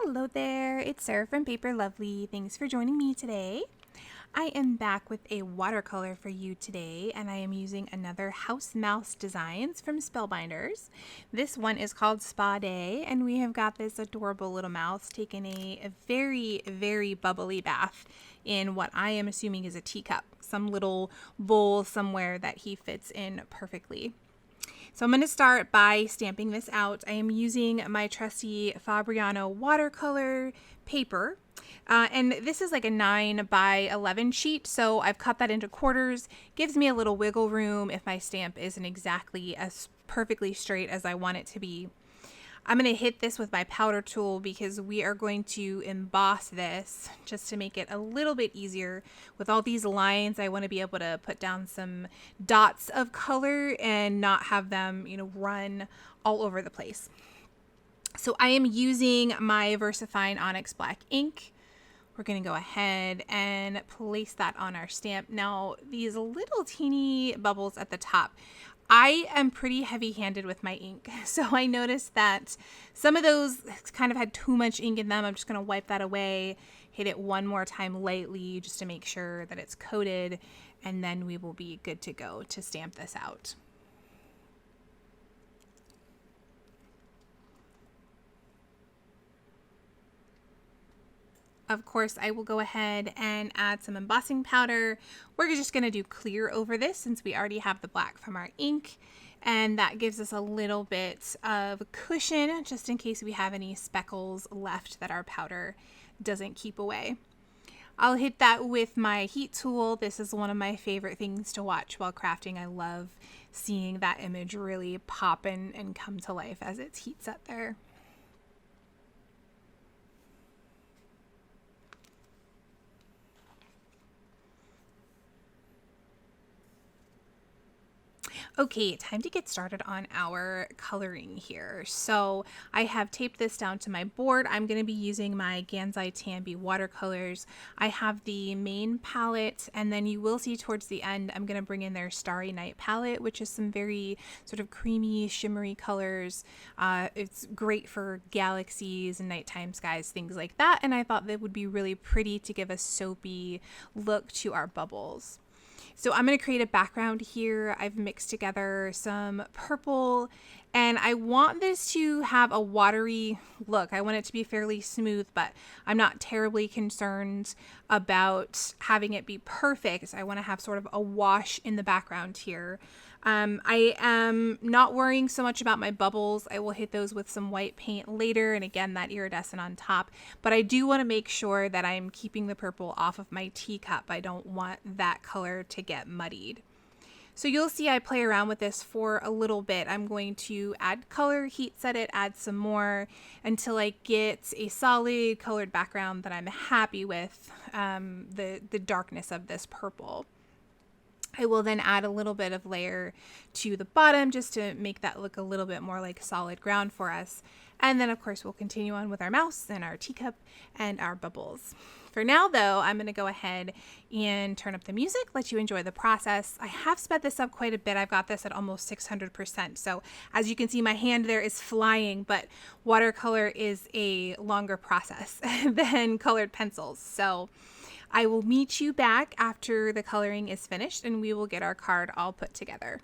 Hello there, it's Sarah from Paper Lovely. Thanks for joining me today. I am back with a watercolor for you today, and I am using another House Mouse Designs from Spellbinders. This one is called Spa Day, and we have got this adorable little mouse taking a very, very bubbly bath in what I am assuming is a teacup, some little bowl somewhere that he fits in perfectly. So I'm going to start by stamping this out. I am using my trusty Fabriano watercolor paper. And this is like a 9 by 11 sheet, so I've cut that into quarters. Gives me a little wiggle room if my stamp isn't exactly as perfectly straight as I want it to be. I'm going to hit this with my powder tool because we are going to emboss this just to make it a little bit easier. With all these lines, I want to be able to put down some dots of color and not have them, run all over the place. So I am using my VersaFine Onyx Black ink. We're going to go ahead and place that on our stamp. Now, these little teeny bubbles at the top, I am pretty heavy-handed with my ink, so I noticed that some of those kind of had too much ink in them. I'm just going to wipe that away, hit it one more time lightly just to make sure that it's coated, and then we will be good to go to stamp this out. Of course, I will go ahead and add some embossing powder. We're just going to do clear over this since we already have the black from our ink. And that gives us a little bit of cushion just in case we have any speckles left that our powder doesn't keep away. I'll hit that with my heat tool. This is one of my favorite things to watch while crafting. I love seeing that image really pop and come to life as it heats up there. Okay, time to get started on our coloring here. So I have taped this down to my board. I'm going to be using my Gansai Tambi watercolors. I have the main palette, and then you will see towards the end, I'm going to bring in their Starry Night palette, which is some very sort of creamy, shimmery colors. It's great for galaxies and nighttime skies, things like that. And I thought that would be really pretty to give a soapy look to our bubbles. So I'm going to create a background here. I've mixed together some purple, and I want this to have a watery look. I want it to be fairly smooth, but I'm not terribly concerned about having it be perfect. I want to have sort of a wash in the background here. I am not worrying so much about my bubbles. I will hit those with some white paint later, and again, that iridescent on top. But I do want to make sure that I'm keeping the purple off of my teacup. I don't want that color to get muddied. So you'll see I play around with this for a little bit. I'm going to add color, heat set it, add some more until I get a solid colored background that I'm happy with the darkness of this purple. I will then add a little bit of layer to the bottom just to make that look a little bit more like solid ground for us. And then of course we'll continue on with our mouse and our teacup and our bubbles. For now though, I'm going to go ahead and turn up the music, let you enjoy the process. I have sped this up quite a bit. I've got this at almost 600%. So as you can see, my hand there is flying, but watercolor is a longer process than colored pencils. So I will meet you back after the coloring is finished and we will get our card all put together.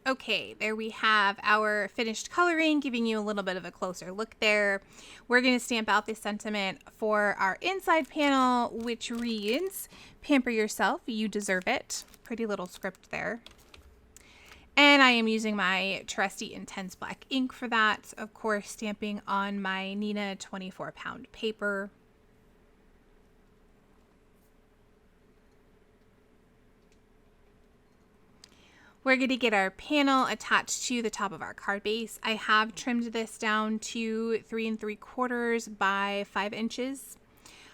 Okay, there we have our finished coloring, giving you a little bit of a closer look there. We're going to stamp out this sentiment for our inside panel, which reads, "Pamper yourself, you deserve it." Pretty little script there. And I am using my trusty Intense Black ink for that, of course, stamping on my Neenah 24-pound paper. We're going to get our panel attached to the top of our card base. I have trimmed this down to 3 3/4 by 5 inches.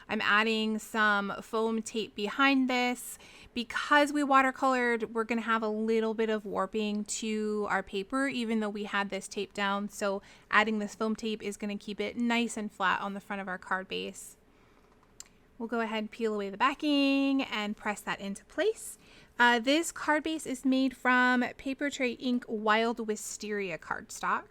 I'm adding some foam tape behind this. Because we watercolored, we're going to have a little bit of warping to our paper, even though we had this tape down. So adding this foam tape is going to keep it nice and flat on the front of our card base. We'll go ahead and peel away the backing and press that into place. This card base is made from Paper Tray Ink Wild Wisteria cardstock.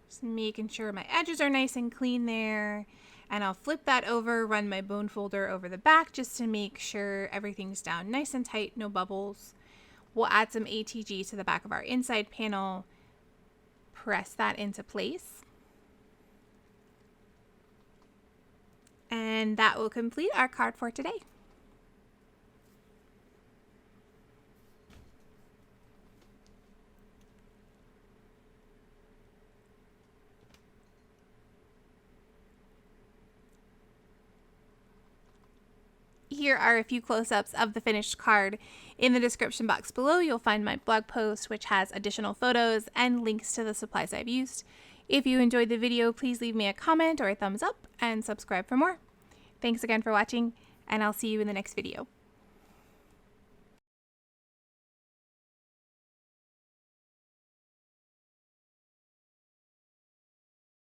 Just making sure my edges are nice and clean there. And I'll flip that over, run my bone folder over the back just to make sure everything's down nice and tight, no bubbles. We'll add some ATG to the back of our inside panel, press that into place. And that will complete our card for today. Here are a few close-ups of the finished card. In the description box below, you'll find my blog post, which has additional photos and links to the supplies I've used. If you enjoyed the video, please leave me a comment or a thumbs up and subscribe for more. Thanks again for watching, and I'll see you in the next video.